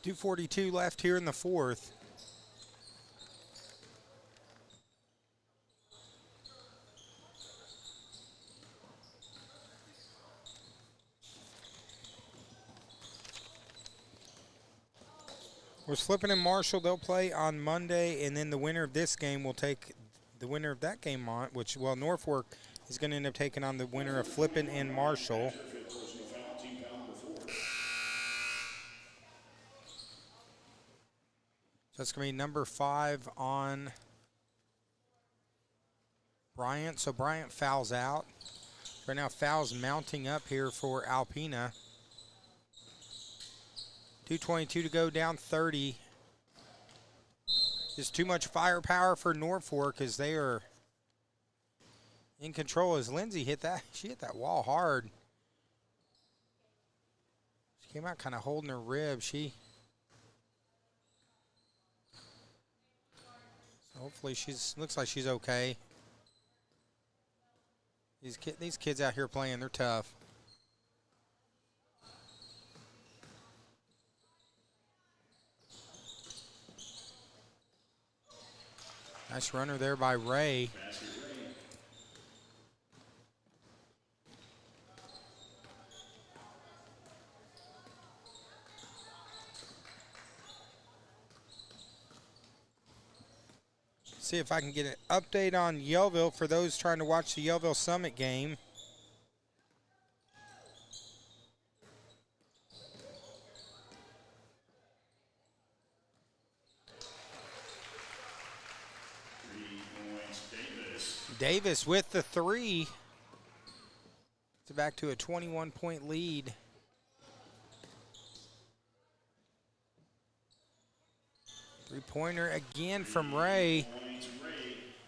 [SPEAKER 1] 2:42 left here in the fourth. We're Flippin and Marshall. They'll play on Monday, and then the winner of this game will take the winner of that game on, which, well, Norfork is going to end up taking on the winner of Flippin and Marshall. So that's going to be number 5 on Bryant. So Bryant fouls out. Right now, fouls mounting up here for Alpena. 2:22 to go, down 30. Just too much firepower for Norfork as they are in control. As Lindsay hit that, she hit that wall hard. She came out kind of holding her rib. So hopefully looks like she's okay. These kids out here playing, they're tough. Nice runner there by Ray. See if I can get an update on Yellville for those trying to watch the Yellville Summit game. Davis with the 3. It's back to a 21-point lead. Three-pointer again from Ray.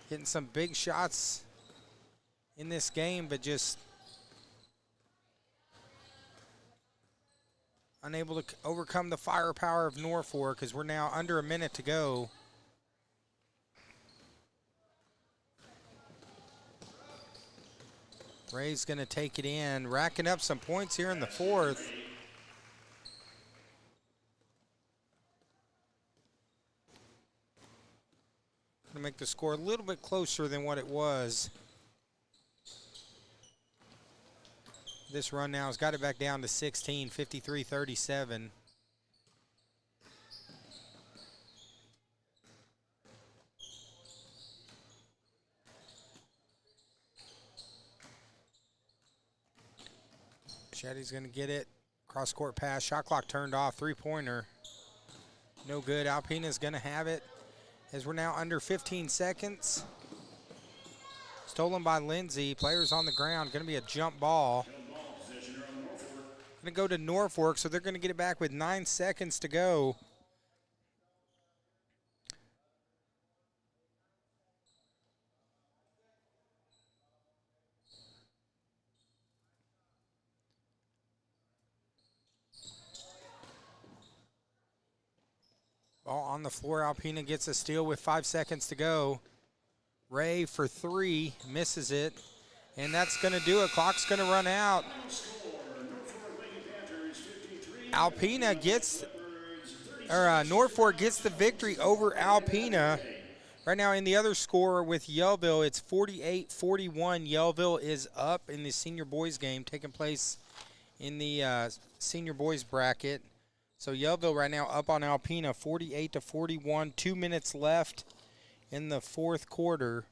[SPEAKER 1] Hitting some big shots in this game, but just unable to overcome the firepower of Norfork as we're now under a minute to go. Ray's going to take it in, racking up some points here in the fourth. Going to make the score a little bit closer than what it was. This run now has got it back down to 16, 53-37. Shetty's going to get it. Cross-court pass. Shot clock turned off. Three-pointer. No good. Alpena's going to have it as we're now under 15 seconds. Stolen by Lindsay. Players on the ground. Going to be a jump ball. Going to go to Norfork, so they're going to get it back with 9 seconds to go. Ball on the floor. Alpena gets a steal with 5 seconds to go. Ray for 3, misses it. And that's going to do it. Clock's going to run out. Alpena gets, Norfork gets the victory over Alpena. Right now in the other score with Yellville, it's 48-41. Yellville is up in the senior boys game taking place in the senior boys bracket. So Yellville right now up on Alpena, 48-41. 2 minutes left in the fourth quarter.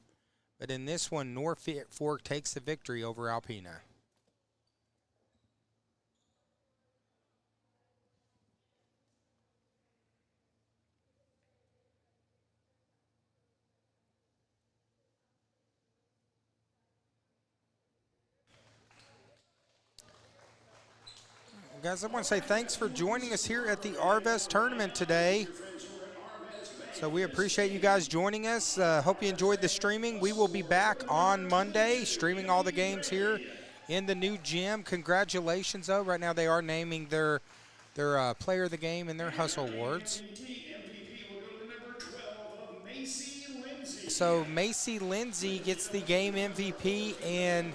[SPEAKER 1] But in this one, Norfork takes the victory over Alpena. Guys, I want to say thanks for joining us here at the Arvest tournament today. So we appreciate you guys joining us. Hope you enjoyed the streaming. We will be back on Monday streaming all the games here in the new gym. Congratulations, though. Right now they are naming their player of the game and their hustle awards. So Macy Lindsay gets the game MVP and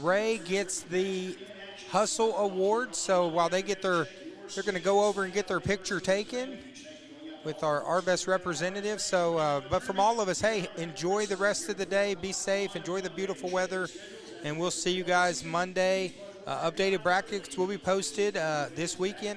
[SPEAKER 1] Ray gets the Hustle Award. So while they get their they're going to go over and get their picture taken with our Arvest representative. So, but from all of us, hey, enjoy the rest of the day. Be safe. Enjoy the beautiful weather. And we'll see you guys Monday. Updated brackets will be posted this weekend.